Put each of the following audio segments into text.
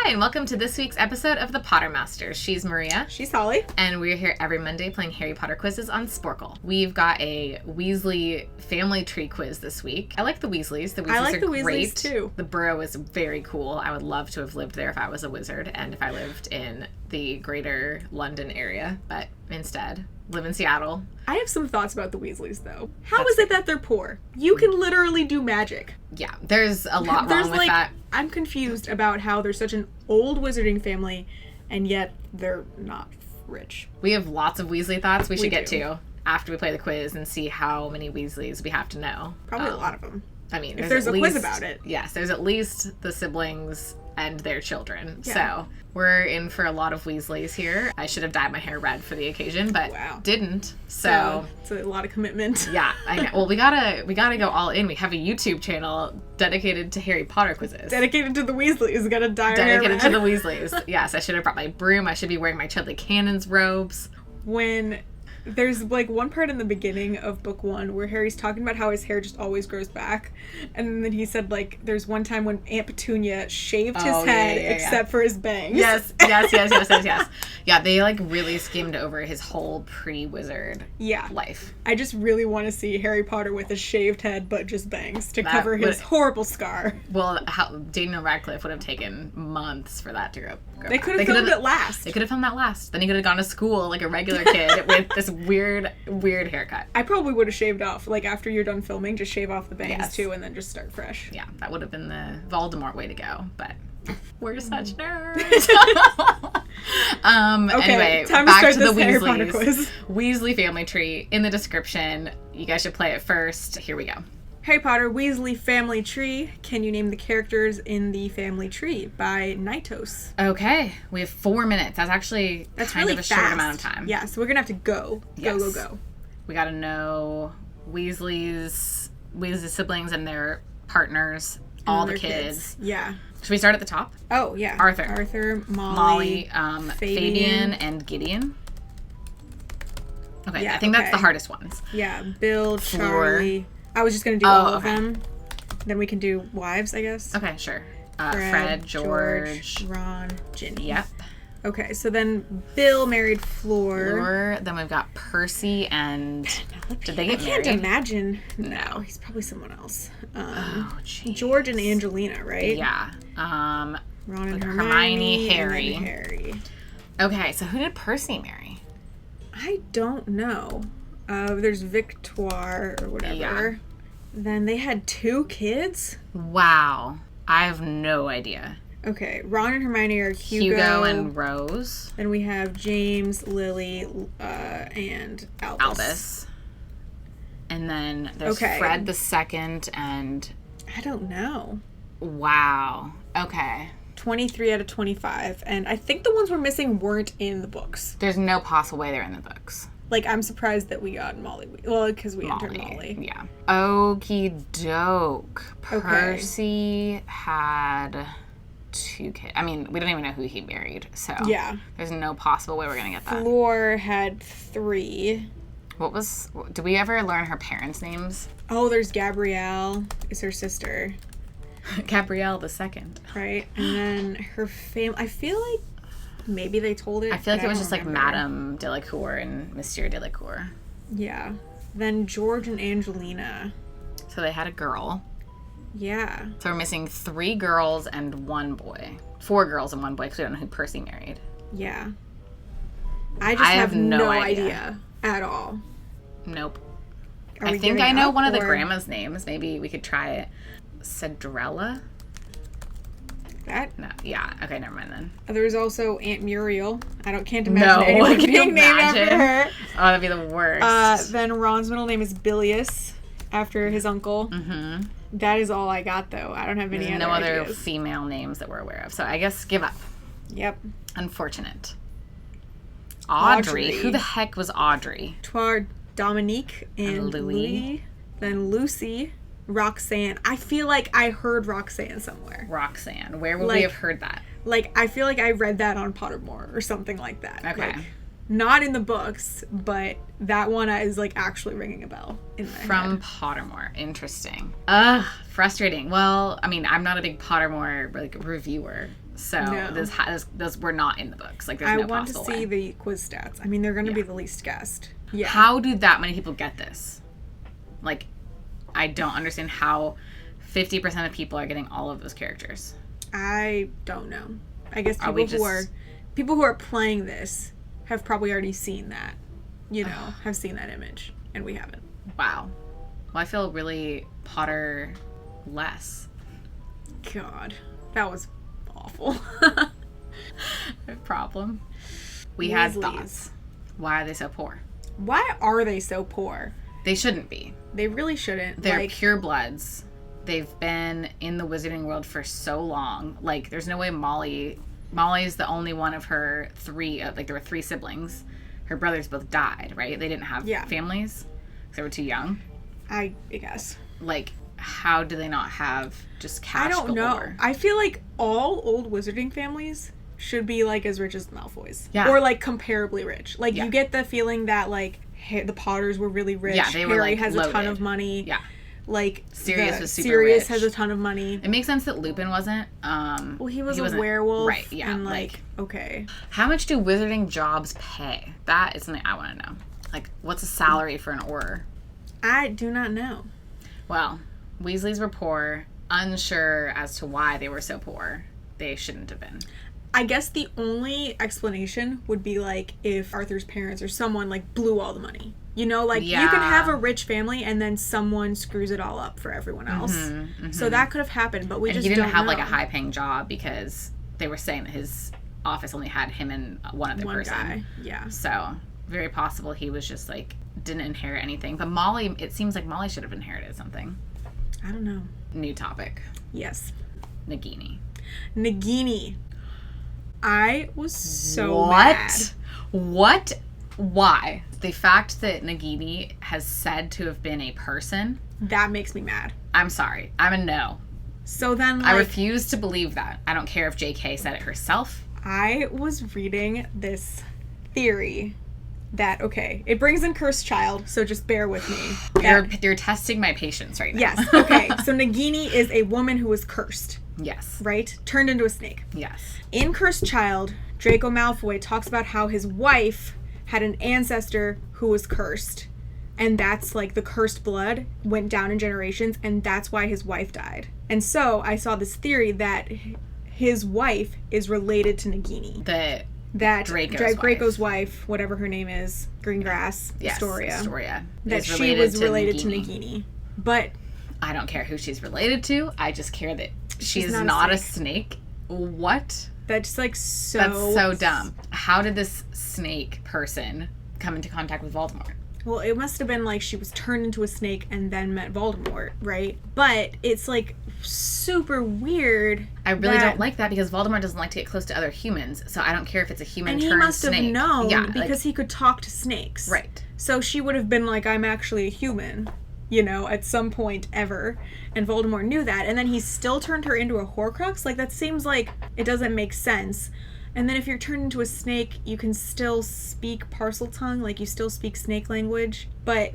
Hi, and welcome to this week's episode of the Pottermasters. She's Maria. She's Holly. And we're here every Monday playing Harry Potter quizzes on Sporcle. We've got a Weasley family tree quiz this week. I like the Weasleys. The Weasleys I like are the great. Weasleys too. The borough is very cool. I would love to have lived there if I was a wizard and if I lived in the greater London area, but instead live in Seattle. I have some thoughts about the Weasleys, though. How is it that they're poor? You can literally do magic. Yeah, there's a lot wrong with that. I'm confused about how they're such an old wizarding family, and yet they're not rich. We have lots of Weasley thoughts we should get to after we play the quiz and see how many Weasleys we have to know. Probably a lot of them. I mean, if there's a quiz about it. Yes, there's at least the siblings and their children. Yeah. So we're in for a lot of Weasleys here. I should have dyed my hair red for the occasion, but didn't. So it's a lot of commitment. Yeah, I know. Well, we gotta go all in. We have a YouTube channel dedicated to Harry Potter quizzes. Dedicated to the Weasleys. Gotta dye our hair red. Dedicated to the Weasleys. Yes, I should have brought my broom. I should be wearing my Chudley Cannon's robes. When there's like one part in the beginning of book 1 where Harry's talking about how his hair just always grows back, and then he said like there's one time when Aunt Petunia shaved his head except for his bangs. Yes. Yeah, they like really skimmed over his whole pre-wizard life. I just really want to see Harry Potter with a shaved head but just bangs to cover his horrible scar. Well, Daniel Radcliffe would have taken months for that to grow They could have filmed it last. They could have filmed that last. Then he could have gone to school like a regular kid with this weird haircut. I probably would have shaved off. Like, after you're done filming, just shave off the bangs, too, and then just start fresh. Yeah, that would have been the Voldemort way to go, but we're such nerds. Anyway, time back to start to this the Harry Potter quiz. Weasley family tree in the description. You guys should play it first. Here we go. Harry Potter Weasley family tree. Can you name the characters in the family tree? By Nitos. Okay, we have 4 minutes. That's kind really of a fast. short amount of time. Yeah, so we're gonna have to go. Go. We gotta know Weasley's siblings and their partners, all the kids. Yeah. Should we start at the top? Oh, yeah. Arthur, Molly, Fabian, and Gideon. Okay, I think that's the hardest ones. Yeah, Bill, Fleur. Charlie. I was just going to do all of them. Then we can do wives, I guess. Okay, sure. Fred, George, Ron, Ginny. Yep. Okay, so then Bill married Fleur. Then we've got Percy and... Did they get married? I can't imagine. No. He's probably someone else. Jeez. George and Angelina, right? Yeah. Ron and Hermione, Harry. And Harry. Okay, so who did Percy marry? I don't know. There's Victoire or whatever. Yeah. Then they had 2 kids? Wow. I have no idea. Okay, Ron and Hermione are Hugo and Rose. Then we have James, Lily, and Albus. And then there's Fred the second and... I don't know. Wow. Okay. 23 out of 25. And I think the ones we're missing weren't in the books. There's no possible way they're in the books. Like, I'm surprised that we got Molly. Well, because we entered Molly. Yeah. Okie doke. Percy had 2 kids. I mean, we don't even know who he married, so there's no possible way we're gonna get that. Fleur had 3. Did we ever learn her parents' names? Oh, there's Gabrielle. Is her sister. Gabrielle the second. Right, and then her family. I feel like maybe they told it. I feel like it was just remember. Like Madame Delacour and Monsieur Delacour. Yeah. Then George and Angelina. So they had a girl. Yeah. So we're missing 3 girls and 1 boy. 4 girls and 1 boy because we don't know who Percy married. Yeah. I have no idea at all. Nope. I think I know one of the grandma's names. Maybe we could try it. Cedrella? That? No. Yeah. Okay, never mind then. There's also Aunt Muriel. Can't imagine anyone being named after her. Oh, that'd be the worst. Then Ron's middle name is Bilius, after his uncle. Mm-hmm. That is all I got, though. I don't have any other other ideas. Female names that we're aware of. So I guess give up. Yep. Unfortunate. Audrey. Who the heck was Audrey? Victoire, Dominique, and Louis. Then Lucy. Roxanne. I feel like I heard Roxanne somewhere. Roxanne. Where would we have heard that? Like, I feel like I read that on Pottermore or something like that. Okay. Like, not in the books, but that one is, like, actually ringing a bell in my head. From Pottermore. Interesting. Frustrating. Well, I mean, I'm not a big Pottermore, like, reviewer, So those were not in the books. Like, there's no possible way. I want to see the quiz stats. I mean, they're going to be the least guessed. Yeah. How do that many people get this? Like, I don't understand how 50% of people are getting all of those characters. I don't know. I guess people who are playing this have probably already seen that. Have seen that image, and we haven't. Wow. Well, I feel really Potter-less. God, that was awful. No problem. We had thoughts. Why are they so poor? Why are they so poor? They shouldn't be. They really shouldn't. They're purebloods. They've been in the wizarding world for so long. Like, there's no way Molly's the only one of her three, there were 3 siblings. Her brothers both died, right? They didn't have families because they were too young. I guess. Like, how do they not have just cash galore? I don't know. I feel like all old wizarding families should be, like, as rich as the Malfoys. Yeah. Or, like, comparably rich. Like, you get the feeling that, like, the Potters were really rich. Yeah, they were, Harry has loaded. A ton of money. Yeah. Like, Sirius was super Sirius rich. has a ton of money. It makes sense that Lupin wasn't. Well, he wasn't werewolf. Right, yeah. And, like, okay. How much do wizarding jobs pay? That is something I want to know. Like, what's a salary for an Auror? I do not know. Well, Weasleys were poor, unsure as to why they were so poor. They shouldn't have been. I guess the only explanation would be, like, if Arthur's parents or someone, like, blew all the money. You can have a rich family and then someone screws it all up for everyone else. Mm-hmm, mm-hmm. So that could have happened, but we just don't know. He didn't have, like, a high-paying job because they were saying that his office only had him and one other person. Guy, yeah. So, very possible he was just, like, didn't inherit anything. But Molly, it seems like Molly should have inherited something. I don't know. New topic. Yes. Nagini. I was so mad. What? Why? The fact that Nagini has said to have been a person. That makes me mad. I'm sorry. I'm a no. So then, I refuse to believe that. I don't care if JK said it herself. I was reading this theory that, okay, it brings in Cursed Child, so just bear with me. You're testing my patience right now. Yes, okay. So Nagini is a woman who was cursed. Yes. Right? Turned into a snake. Yes. In Cursed Child, Draco Malfoy talks about how his wife had an ancestor who was cursed. And that's, like, the cursed blood went down in generations, and that's why his wife died. And so I saw this theory that his wife is related to Nagini. Draco's wife, whatever her name is, Greengrass, Astoria. That she was related to Nagini. But I don't care who she's related to. I just care that she's not a snake. What? That's, like, That's so dumb. How did this snake person come into contact with Voldemort? Well, it must have been, like, she was turned into a snake and then met Voldemort, right? But it's, like, super weird. I really don't like that because Voldemort doesn't like to get close to other humans, so I don't care if it's a human turned snake. And he must have known because he could talk to snakes. Right. So she would have been like, I'm actually a human, at some point ever. And Voldemort knew that. And then he still turned her into a Horcrux? Like, that seems like it doesn't make sense. And then if you're turned into a snake, you can still speak Parseltongue, like you still speak snake language. But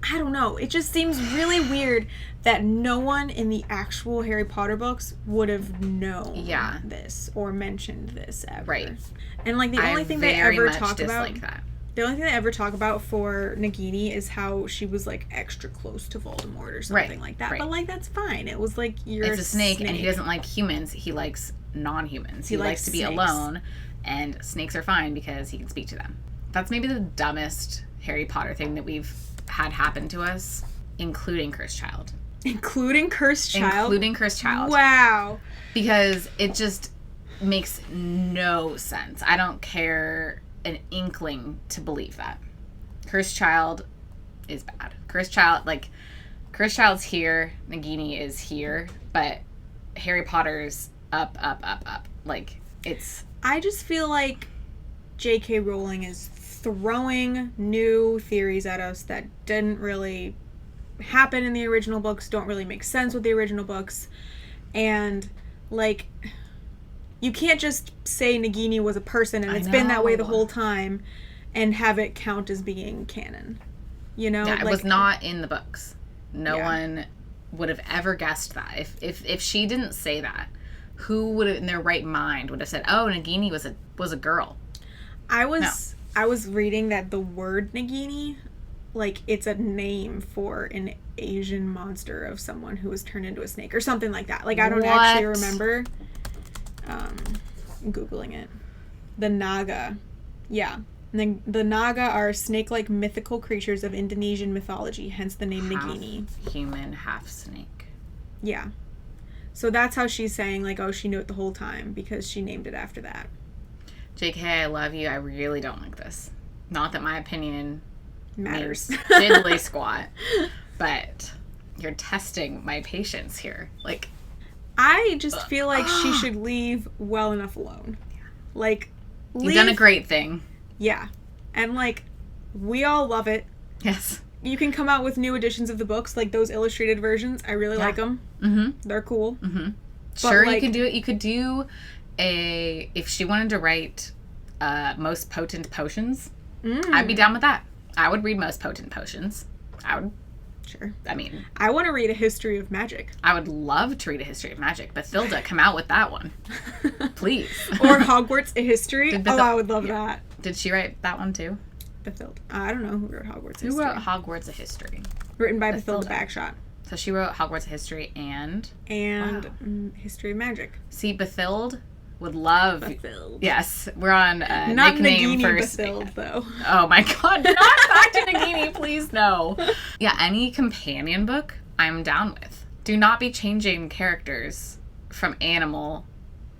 I don't know. It just seems really weird that no one in the actual Harry Potter books would have known this or mentioned this ever. Right. And, like, the only thing they ever talk about the only thing they ever talk about for Nagini is how she was, like, extra close to Voldemort or something like that. Right. But, like, that's fine. It was like, it's a snake, and he doesn't like humans. He likes non-humans. He likes to be alone, and snakes are fine because he can speak to them. That's maybe the dumbest Harry Potter thing that we've had happen to us, including Cursed Child. Including Cursed Child? Including Cursed Child. Wow. Because it just makes no sense. I don't care an inkling to believe that. Cursed Child is bad. Cursed Child's here, Nagini is here, but Harry Potter's up. Like, it's... I just feel like J.K. Rowling is throwing new theories at us that didn't really happen in the original books, don't really make sense with the original books, and, like... You can't just say Nagini was a person and it's been that way the whole time and have it count as being canon. Yeah, it was not in the books. No one would have ever guessed that. If she didn't say that, who would in their right mind would have said, oh, Nagini was a girl? I was reading that the word Nagini, like, it's a name for an Asian monster of someone who was turned into a snake or something like that. Like, I don't actually remember. Googling it. The Naga. Yeah. And then the Naga are snake-like mythical creatures of Indonesian mythology, hence the name Nagini. Half human, half snake. Yeah. So that's how she's saying, like, oh, she knew it the whole time because she named it after that. JK, I love you. I really don't like this. Not that my opinion matters. Diddly squat, but you're testing my patience here. Like, I just feel like she should leave well enough alone. Like, you've done a great thing. Yeah. And, like, we all love it. Yes. You can come out with new editions of the books, like those illustrated versions. I really like them. Mm-hmm. They're cool. Mm-hmm. Sure, like, you can do it. You could do if she wanted to write Most Potent Potions, I'd be down with that. I would read Most Potent Potions. I would. Sure. I mean, I want to read A History of Magic. I would love to read A History of Magic. Bathilda, come out with that one. Please. Or Hogwarts, A History. I would love that. Did she write that one too? Bathilda. I don't know who wrote Hogwarts, A History. Who wrote Hogwarts, A History? Written by Bathilda Bagshot. So she wrote Hogwarts, A History and... History of Magic. See, Bathilda would love... Bathilda. Yes. We're on not nickname Nagini first. Bathilda, though. Oh my god, not back to Nagini, please no. Yeah, any companion book, I'm down with. Do not be changing characters from animal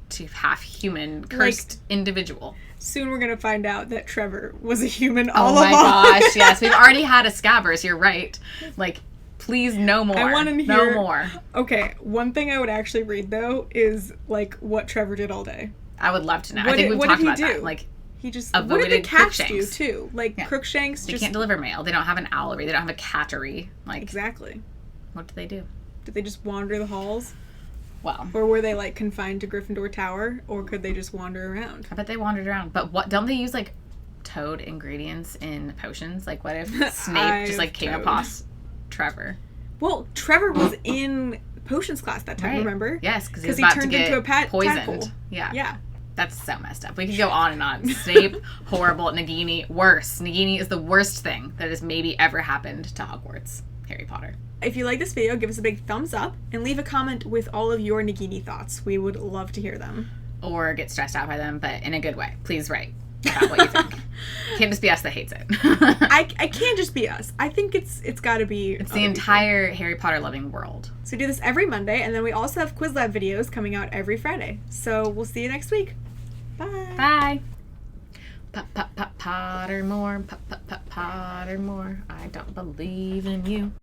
to half human, cursed individual. Soon we're going to find out that Trevor was a human all along. Oh my gosh, yes. We've already had a Scabbers, you're right. Like, please, no more. I want to hear... No more. Okay, one thing I would actually read, though, is, like, what Trevor did all day. I would love to know. I think we've talked about that. Like, he just... What did the cats do, too? Like, Crookshanks They can't deliver mail. They don't have an owlery. They don't have a cattery. Like, exactly. What do they do? Did they just wander the halls? Well. Or were they, like, confined to Gryffindor Tower? Or could they just wander around? I bet they wandered around. But what... Don't they use, like, toad ingredients in potions? Like, what if Snape just, like, came across Trevor? Well, Trevor was in potions class that time, remember? Yes, because he turned into a poisoned. Tadpole. Yeah. That's so messed up. We could go on and on. Snape, horrible. Nagini, worse. Nagini is the worst thing that has maybe ever happened to Hogwarts. Harry Potter. If you like this video, give us a big thumbs up and leave a comment with all of your Nagini thoughts. We would love to hear them. Or get stressed out by them, but in a good way. Please write about what you think. Can't just be us that hates it. I can't just be us. I think it's got to be... It's the entire Harry Potter loving world. So we do this every Monday, and then we also have Quiz Lab videos coming out every Friday. So we'll see you next week. Bye. Bye. Pottermore. Pottermore. I don't believe in you.